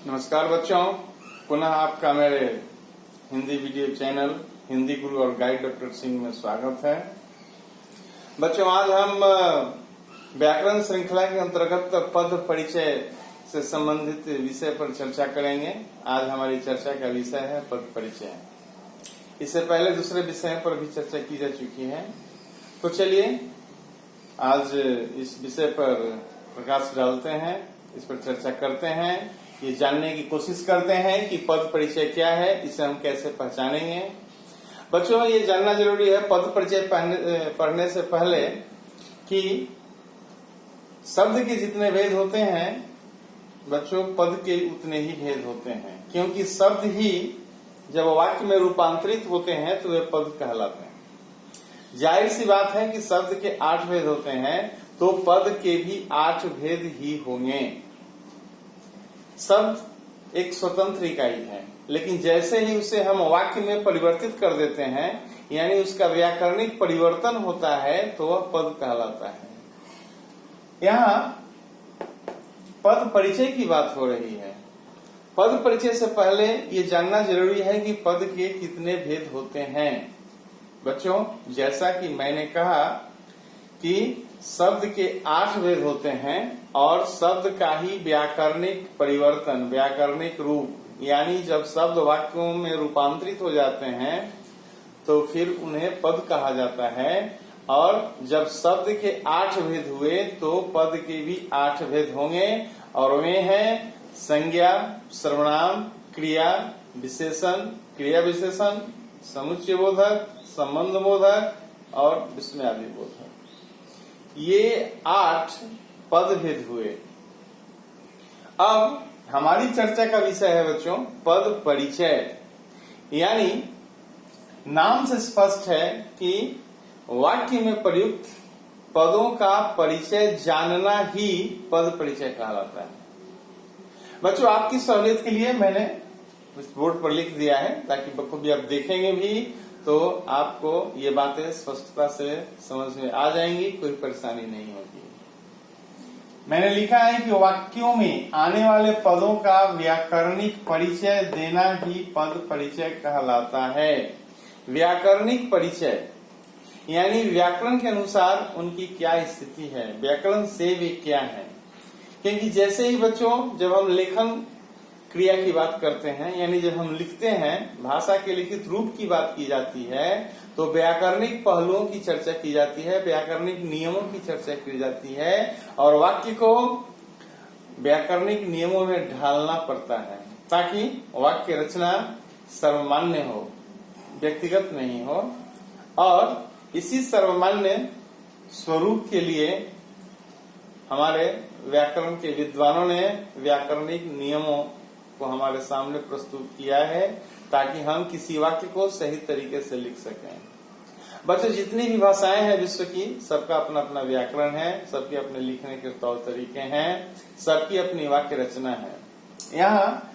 नमस्कार बच्चों, पुनः आपका मेरे हिंदी वीडियो चैनल हिंदी गुरु और गाइड डॉक्टर सिंह में स्वागत है। बच्चों, आज हम व्याकरण श्रृंखला के अंतर्गत पद परिचय से संबंधित विषय पर चर्चा करेंगे। आज हमारी चर्चा का विषय है पद परिचय। इससे पहले दूसरे विषय पर भी चर्चा की जा चुकी है, तो चलिए आज इस विषय पर प्रकाश डालते हैं, इस पर चर्चा करते हैं, ये जानने की कोशिश करते हैं कि पद परिचय क्या है, इसे हम कैसे पहचानेंगे। बच्चों, ये जानना जरूरी है पद परिचय पढ़ने से पहले कि शब्द के जितने भेद होते हैं बच्चों, पद के उतने ही भेद होते हैं, क्योंकि शब्द ही जब वाक्य में रूपांतरित होते हैं तो वे पद कहलाते हैं। जाहिर सी बात है कि शब्द के 8 भेद होते हैं तो पद के भी 8 भेद ही होंगे। शब्द एक स्वतंत्र इकाई है, लेकिन जैसे ही उसे हम वाक्य में परिवर्तित कर देते हैं, यानी उसका व्याकरणिक परिवर्तन होता है, तो वह पद कहलाता है। यहाँ पद परिचय की बात हो रही है। पद परिचय से पहले ये जानना जरूरी है कि पद के कितने भेद होते हैं। बच्चों, जैसा कि मैंने कहा कि शब्द के 8 भेद होते हैं और शब्द का ही व्याकरणिक परिवर्तन, व्याकरणिक रूप, यानी जब शब्द वाक्यों में रूपांतरित हो जाते हैं तो फिर उन्हें पद कहा जाता है। और जब शब्द के 8 भेद हुए तो पद के भी 8 भेद होंगे, और वे हैं संज्ञा, सर्वनाम, क्रिया विशेषण, क्रिया विशेषण, समुच्चय बोधक, संबंध बोधक और विस्मयादि बोधक। ये 8 पद भेद हुए। अब हमारी चर्चा का विषय है बच्चों पद परिचय, यानी नाम से स्पष्ट है कि वाक्य में प्रयुक्त पदों का परिचय जानना ही पद परिचय कहलाता है। बच्चों, आपकी सहूलियत के लिए मैंने इस बोर्ड पर लिख दिया है, ताकि बखूबी आप देखेंगे भी तो आपको ये बातें स्पष्टता से समझ में आ जाएंगी, कोई परेशानी नहीं होगी। मैंने लिखा है कि वाक्यों में आने वाले पदों का व्याकरणिक परिचय देना ही पद परिचय कहलाता है। व्याकरणिक परिचय यानी व्याकरण के अनुसार उनकी क्या स्थिति है, व्याकरण से वे क्या है। क्योंकि जैसे ही बच्चों जब हम लेखन क्रिया की बात करते हैं, यानी जब हम लिखते हैं, भाषा के लिखित रूप की बात की जाती है, तो व्याकरणिक पहलुओं की चर्चा की जाती है, व्याकरणिक नियमों की चर्चा की जाती है, और वाक्य को व्याकरणिक नियमों में ढालना पड़ता है ताकि वाक्य रचना सर्वमान्य हो, व्यक्तिगत नहीं हो। और इसी सर्वमान्य स्वरूप के लिए हमारे व्याकरण के विद्वानों ने व्याकरणिक नियमों को हमारे सामने प्रस्तुत किया है, ताकि हम किसी वाक्य को सही तरीके से लिख सकें। बच्चों, जितनी भी भाषाएं हैं विश्व की, सबका अपना अपना व्याकरण है, सबके अपने लिखने के तौर तरीके हैं, सबकी अपनी वाक्य रचना है। यहाँ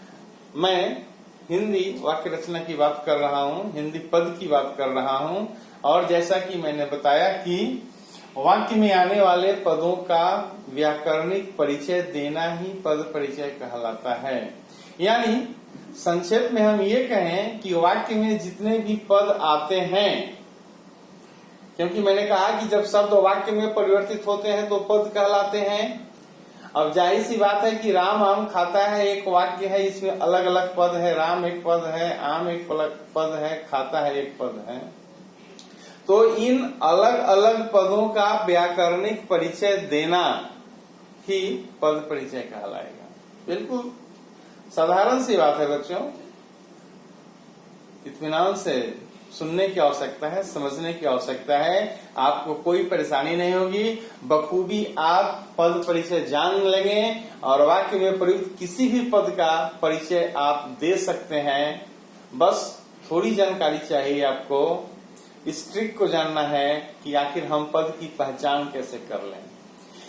मैं हिंदी वाक्य रचना की बात कर रहा हूँ, हिंदी पद की बात कर रहा हूँ, और जैसा कि मैंने बताया कि वाक्य में आने वाले पदों का व्याकरणिक परिचय देना ही पद परिचय कहलाता है। यानी संक्षेप में हम ये कहें कि वाक्य में जितने भी पद आते हैं, क्योंकि मैंने कहा कि जब शब्द वाक्य में परिवर्तित होते हैं तो पद कहलाते हैं। अब जाहिर सी बात है कि राम आम खाता है एक वाक्य है, इसमें अलग अलग पद है, राम एक पद है, आम एक पद है, खाता है एक पद है। तो इन अलग अलग पदों का व्याकरणिक परिचय देना ही पद परिचय कहलाएगा। बिल्कुल साधारण सी बात है बच्चों, इत्मीनान से सुनने की आवश्यकता है, समझने की आवश्यकता है, आपको कोई परेशानी नहीं होगी। बखूबी आप पद परिचय जान लेंगे और वाक्य में प्रयुक्त किसी भी पद का परिचय आप दे सकते हैं। बस थोड़ी जानकारी चाहिए आपको, इस ट्रिक को जानना है कि आखिर हम पद की पहचान कैसे कर लें।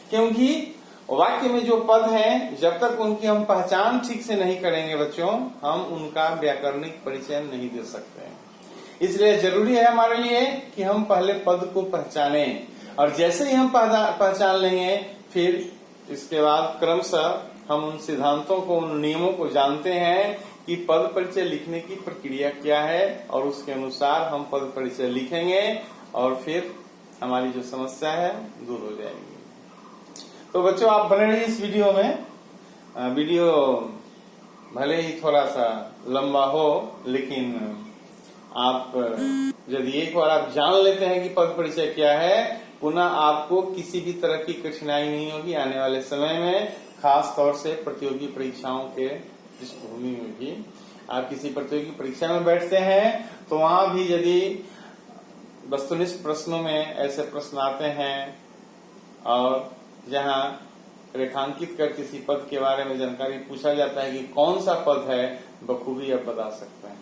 क्योंकि वाक्य में जो पद हैं, जब तक उनकी हम पहचान ठीक से नहीं करेंगे बच्चों, हम उनका व्याकरणिक परिचय नहीं दे सकते। इसलिए जरूरी है हमारे लिए कि हम पहले पद को पहचानें, और जैसे ही हम पहचान लेंगे फिर इसके बाद क्रमशः हम उन सिद्धांतों को, उन नियमों को जानते हैं कि पद परिचय लिखने की प्रक्रिया क्या है, और उसके अनुसार हम पद परिचय लिखेंगे और फिर हमारी जो समस्या है दूर हो जाएगी। तो बच्चों, आप बने रहिए इस वीडियो में। वीडियो भले ही थोड़ा सा लंबा हो, लेकिन आप यदि एक बार आप जान लेते हैं कि पद परिचय क्या है, पुनः आपको किसी भी तरह की कठिनाई नहीं होगी आने वाले समय में। खास तौर से प्रतियोगी परीक्षाओं के पृष्ठभूमि में भी, आप किसी प्रतियोगी परीक्षा में बैठते हैं तो वहां भी यदि वस्तुनिष्ठ प्रश्नों में ऐसे प्रश्न आते हैं और जहां रेखांकित कर किसी पद के बारे में जानकारी पूछा जाता है कि कौन सा पद है, बखूबी आप बता सकते हैं।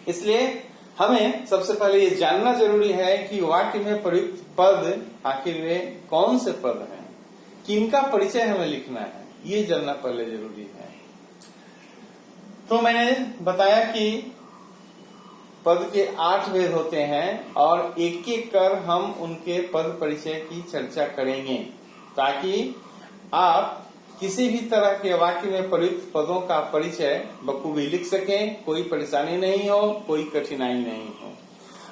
इसलिए हमें सबसे पहले ये जानना जरूरी है कि वाक्य में प्रयुक्त पद आखिर वे कौन से पद हैं, किनका परिचय हमें लिखना है, ये जानना पहले जरूरी है। तो मैंने बताया कि पद के 8 भेद होते हैं और एक एक कर हम उनके पद परिचय की चर्चा करेंगे, ताकि आप किसी भी तरह के वाक्य में प्रयुक्त पदों का परिचय बखूबी लिख सकें, कोई परेशानी नहीं हो, कोई कठिनाई नहीं हो।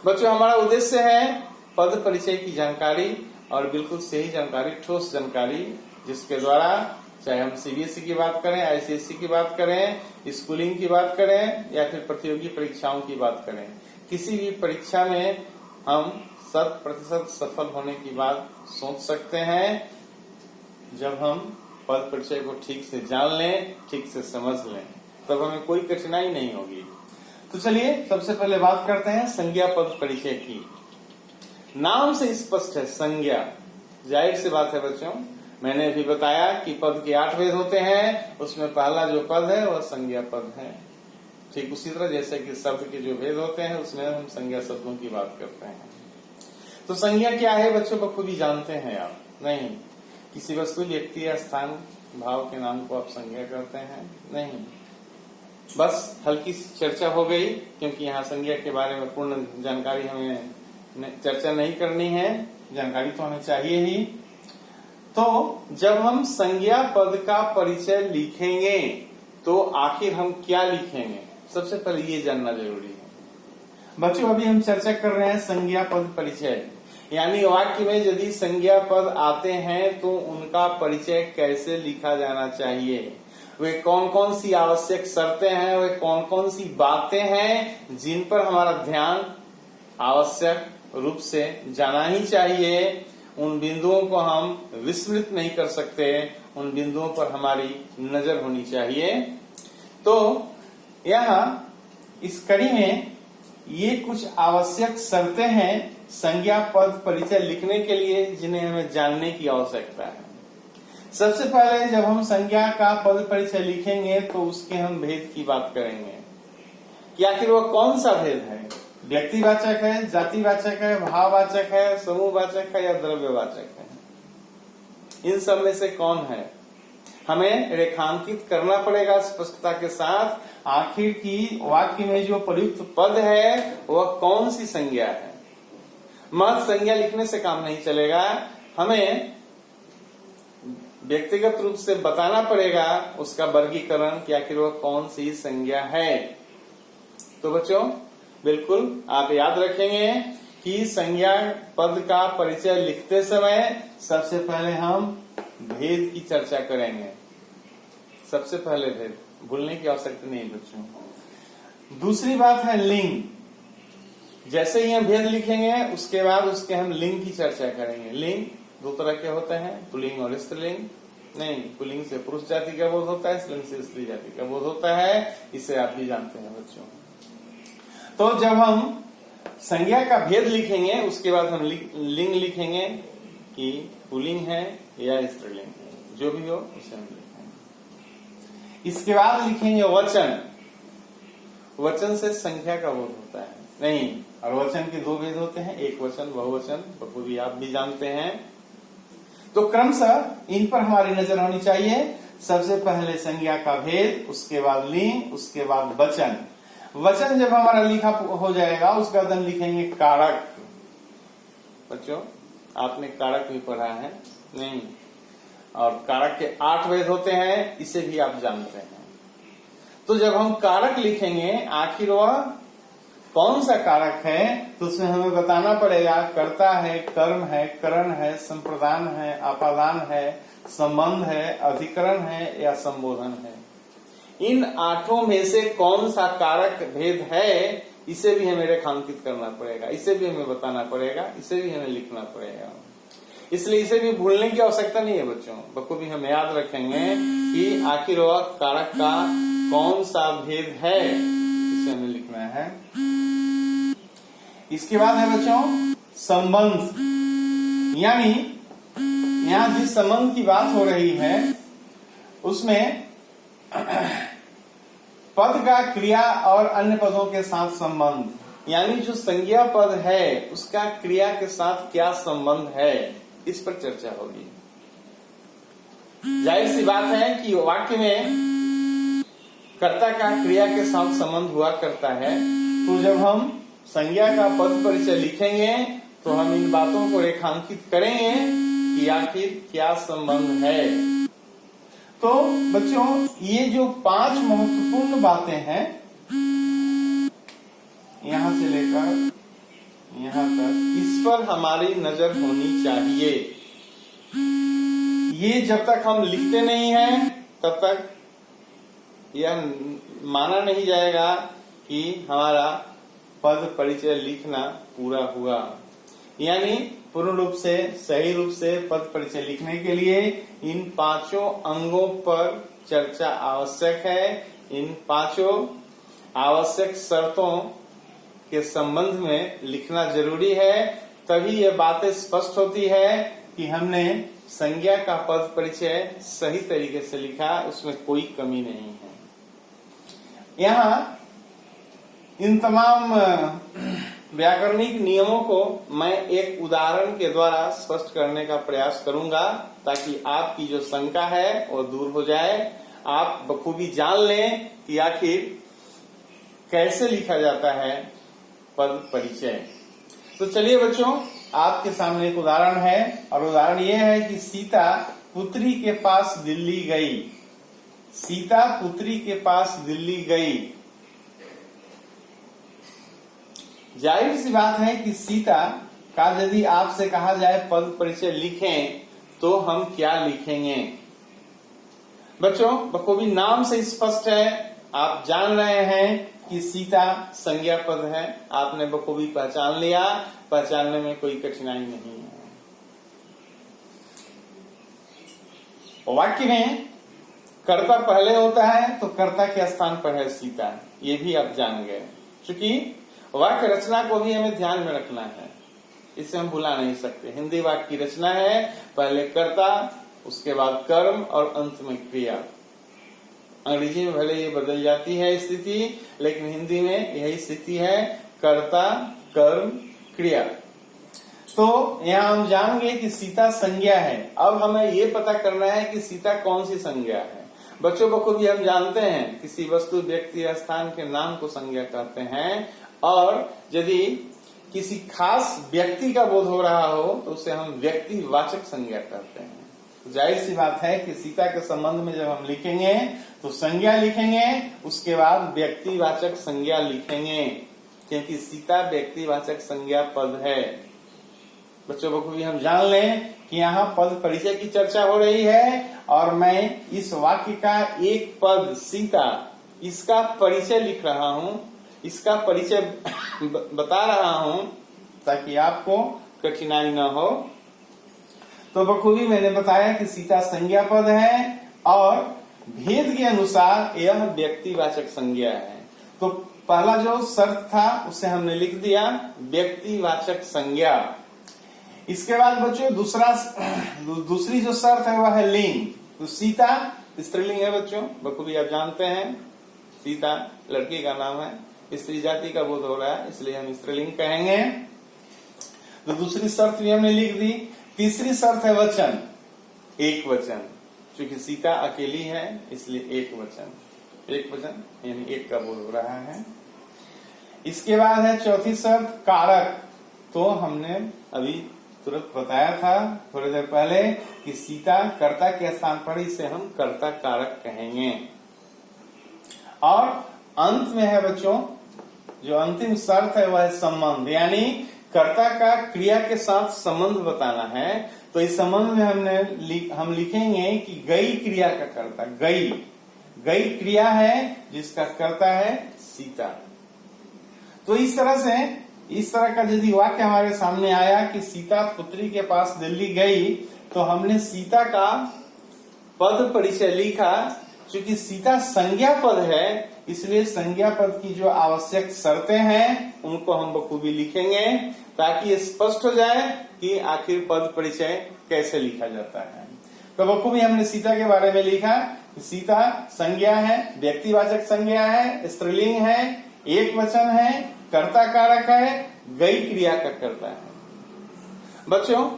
बच्चों, हमारा उद्देश्य है पद परिचय की जानकारी, और बिल्कुल सही जानकारी, ठोस जानकारी, जिसके द्वारा चाहे हम सीबीएसई की बात करें, आईसीएसई की बात करें, स्कूलिंग की बात करें या फिर प्रतियोगी परीक्षाओं की बात करें, किसी भी परीक्षा में हम 100% सफल होने की बात सोच सकते हैं जब हम पद परिचय को ठीक से जान लें, ठीक से समझ लें, तब हमें कोई कठिनाई नहीं होगी। तो चलिए सबसे पहले बात करते हैं संज्ञा पद परिचय की। नाम से स्पष्ट है संज्ञा, जाहिर सी बात है बच्चों। मैंने अभी बताया कि पद के 8 भेद होते हैं, उसमें पहला जो पद है वह संज्ञा पद है। ठीक उसी तरह जैसे कि शब्द के जो भेद होते हैं उसमें हम संज्ञा शब्दों की बात करते हैं। तो संज्ञा क्या है बच्चों, बखूबी जानते हैं आप? नहीं। किसी वस्तु, व्यक्ति या स्थान, भाव के नाम को आप संज्ञा करते हैं? नहीं। बस हल्की सी चर्चा हो गई, क्योंकि यहाँ संज्ञा के बारे में पूर्ण जानकारी हमें चर्चा नहीं करनी है, जानकारी तो हमें चाहिए ही। तो जब हम संज्ञा पद का परिचय लिखेंगे तो आखिर हम क्या लिखेंगे, सबसे पहले ये जानना जरूरी है। बच्चों, अभी हम चर्चा कर रहे हैं संज्ञा पद परिचय, यानी वाक्य में यदि संज्ञा पद आते हैं तो उनका परिचय कैसे लिखा जाना चाहिए, वे कौन कौन सी आवश्यक शर्तें हैं, वे कौन कौन सी बातें हैं जिन पर हमारा ध्यान आवश्यक रूप से जाना ही चाहिए। उन बिंदुओं को हम विस्मृत नहीं कर सकते, उन बिंदुओं पर हमारी नजर होनी चाहिए। तो यहाँ इस कड़ी में ये कुछ आवश्यक शर्तें हैं संज्ञा पद परिचय लिखने के लिए, जिन्हें हमें जानने की आवश्यकता है। सबसे पहले जब हम संज्ञा का पद परिचय लिखेंगे तो उसके हम भेद की बात करेंगे कि आखिर वो कौन सा भेद है, व्यक्तिवाचक है, जातिवाचक है, भाववाचक है, समूहवाचक है या द्रव्यवाचक है। इन सब में से कौन है, हमें रेखांकित करना पड़ेगा स्पष्टता के साथ। आखिर की वाक्य में जो प्रयुक्त पद है वह कौन सी संज्ञा है। महज संज्ञा लिखने से काम नहीं चलेगा, हमें व्यक्तिगत रूप से बताना पड़ेगा उसका वर्गीकरण कि आखिर वह कौन सी संज्ञा है। तो बच्चों, बिल्कुल आप याद रखेंगे कि संज्ञा पद का परिचय लिखते समय सबसे पहले हम भेद की चर्चा करेंगे। सबसे पहले भेद, भूलने की आवश्यकता नहीं बच्चों। दूसरी बात है लिंग। जैसे ही हम भेद लिखेंगे उसके बाद उसके हम लिंग की चर्चा करेंगे। लिंग 2 तरह के होते हैं, पुल्लिंग और स्त्रीलिंग। नहीं, पुल्लिंग से पुरुष जाति का बोध होता है, स्त्रीलिंग से स्त्री जाति का बोध होता है, इसे आप भी जानते हैं बच्चों। तो जब हम संज्ञा का भेद लिखेंगे उसके बाद हम लिंग लिखेंगे कि पुल्लिंग है या स्त्रीलिंग है, जो भी हो उसे हम लिखेंगे। इसके बाद लिखेंगे वचन। वचन से संख्या का बोध होता है नहीं, और वचन के 2 भेद होते हैं, एक वचन, बहुवचन, बखूबी आप भी जानते हैं। तो क्रमशः इन पर हमारी नजर होनी चाहिए। सबसे पहले संज्ञा का भेद, उसके बाद लिंग, उसके बाद वचन। वचन जब हमारा लिखा हो जाएगा उसके बाद हम लिखेंगे कारक। बच्चों, आपने कारक भी पढ़ा है? नहीं। और कारक के 8 भेद होते हैं, इसे भी आप जानते हैं। तो जब हम कारक लिखेंगे आखिर वह कौन सा कारक है, तो उसमें हमें बताना पड़ेगा कर्ता है, कर्म है, करण है, संप्रदान है, आपादान है, संबंध है, अधिकरण है या संबोधन है। इन 8 में से कौन सा कारक भेद है, इसे भी हमें रेखांकित करना पड़ेगा, इसे भी हमें बताना पड़ेगा, इसे भी हमें लिखना पड़ेगा। इसलिए इसे भी भूलने की आवश्यकता नहीं है बच्चों, बखूबी हम याद रखेंगे कि आखिर वह कारक का कौन सा भेद है, इसे हमें लिखना है। इसके बाद है बच्चों संबंध, यानी यहाँ जिस संबंध की बात हो रही है उसमें पद का क्रिया और अन्य पदों के साथ संबंध, यानी जो संज्ञा पद है उसका क्रिया के साथ क्या संबंध है, इस पर चर्चा होगी। जाहिर सी बात है कि वाक्य में कर्ता का क्रिया के साथ संबंध हुआ करता है, तो जब हम संज्ञा का पद परिचय लिखेंगे तो हम इन बातों को रेखांकित करेंगे कि आखिर क्या संबंध है। तो बच्चों ये जो 5 महत्वपूर्ण बातें हैं, यहां से लेकर यहां तक, इस पर हमारी नजर होनी चाहिए। ये जब तक हम लिखते नहीं हैं तब तक यह माना नहीं जाएगा कि हमारा पद परिचय लिखना पूरा हुआ। यानी पूर्ण रूप से सही रूप से पद परिचय लिखने के लिए इन 5 अंगों पर चर्चा आवश्यक है। इन 5 आवश्यक शर्तों के संबंध में लिखना जरूरी है, तभी ये बातें स्पष्ट होती है कि हमने संज्ञा का पद परिचय सही तरीके से लिखा, उसमें कोई कमी नहीं है। यहाँ इन तमाम व्याकरणिक नियमों को मैं एक उदाहरण के द्वारा स्पष्ट करने का प्रयास करूंगा, ताकि आपकी जो शंका है वो दूर हो जाए, आप बखूबी जान लें कि आखिर कैसे लिखा जाता है पद परिचय। तो चलिए बच्चों, आपके सामने एक उदाहरण है, और उदाहरण ये है कि सीता पुत्री के पास दिल्ली गई। सीता पुत्री के पास दिल्ली गई। जाहिर सी बात है कि सीता का यदि आपसे कहा जाए पद परिचय लिखें तो हम क्या लिखेंगे। बच्चों बखूबी नाम से स्पष्ट है, आप जान रहे हैं कि सीता संज्ञा पद है, आपने बखूबी पहचान लिया, पहचानने में कोई कठिनाई नहीं है। वाक्य में कर्ता पहले होता है तो कर्ता के स्थान पर है सीता, ये भी आप जान गए। चूंकि वाक्य रचना को भी हमें ध्यान में रखना है, इसे हम भुला नहीं सकते। हिंदी वाक्य की रचना है, पहले कर्ता, उसके बाद कर्म और अंत में क्रिया। अंग्रेजी में भले ये बदल जाती है स्थिति, लेकिन हिंदी में यही स्थिति है, कर्ता कर्म क्रिया। तो यहाँ हम जानेंगे कि सीता संज्ञा है। अब हमें ये पता करना है कि सीता कौन सी संज्ञा है। बच्चों बखूबी हम जानते हैं किसी वस्तु व्यक्ति या स्थान के नाम को संज्ञा कहते हैं, और यदि किसी खास व्यक्ति का बोध हो रहा हो तो उसे हम व्यक्तिवाचक संज्ञा कहते हैं। तो जाहिर सी बात है कि सीता के संबंध में जब हम लिखेंगे तो संज्ञा लिखेंगे, उसके बाद व्यक्तिवाचक संज्ञा लिखेंगे, क्योंकि सीता व्यक्तिवाचक संज्ञा पद है। बच्चों बखूबी हम जान लें कि यहाँ पद परिचय की चर्चा हो रही है, और मैं इस वाक्य का एक पद सीता, इसका परिचय लिख रहा हूँ, इसका परिचय बता रहा हूँ ताकि आपको कठिनाई न हो। तो बखूबी मैंने बताया कि सीता संज्ञा पद है और भेद के अनुसार यह व्यक्तिवाचक संज्ञा है। तो पहला जो शर्त था उसे हमने लिख दिया, व्यक्तिवाचक संज्ञा। इसके बाद बच्चों दूसरी जो शर्त है वह है लिंग। तो सीता स्त्रीलिंग है बच्चों, बखूबी आप जानते हैं, सीता लड़की का नाम है, स्त्री जाति का बोध हो रहा है, इसलिए हम स्त्रीलिंग कहेंगे। तो दूसरी शर्त भी हमने लिख दी। तीसरी शर्त है वचन, एक वचन, क्योंकि सीता अकेली है इसलिए एक वचन यानी एक का बोध हो रहा है। इसके बाद है चौथी शर्त कारक। तो हमने अभी तुरंत बताया था थोड़ी देर पहले कि सीता कर्ता के स्थान पर इसे हम कर्ता कारक कहेंगे। और अंत में है बच्चों, जो अंतिम शर्त है वह है संबंध, यानी कर्ता का क्रिया के साथ संबंध बताना है। तो इस संबंध में हम लिखेंगे कि गई क्रिया का कर्ता, गई क्रिया है जिसका कर्ता है सीता। तो इस तरह का यदि वाक्य हमारे सामने आया कि सीता पुत्री के पास दिल्ली गई, तो हमने सीता का पद परिचय लिखा। चूंकि सीता संज्ञा पद है, इसलिए संज्ञा पद की जो आवश्यक शर्तें हैं उनको हम बखूबी लिखेंगे, ताकि ये स्पष्ट हो जाए कि आखिर पद परिचय कैसे लिखा जाता है। तो बखूबी हमने सीता के बारे में लिखा। सीता संज्ञा है, व्यक्तिवाचक संज्ञा है, स्त्रीलिंग है, एक वचन है, कर्ता कारक है, गई क्रिया का कर्ता है। बच्चों,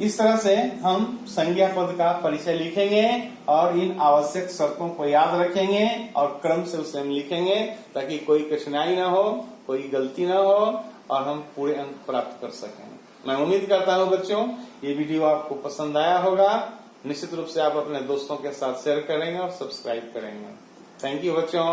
इस तरह से हम संज्ञा पद का परिचय लिखेंगे और इन आवश्यक शर्तों को याद रखेंगे और क्रम से उसे हम लिखेंगे, ताकि कोई कठिनाई ना हो, कोई गलती ना हो और हम पूरे अंक प्राप्त कर सकें। मैं उम्मीद करता हूं बच्चों ये वीडियो आपको पसंद आया होगा। निश्चित रूप से आप अपने दोस्तों के साथ शेयर करेंगे और सब्सक्राइब करेंगे। थैंक यू बच्चों।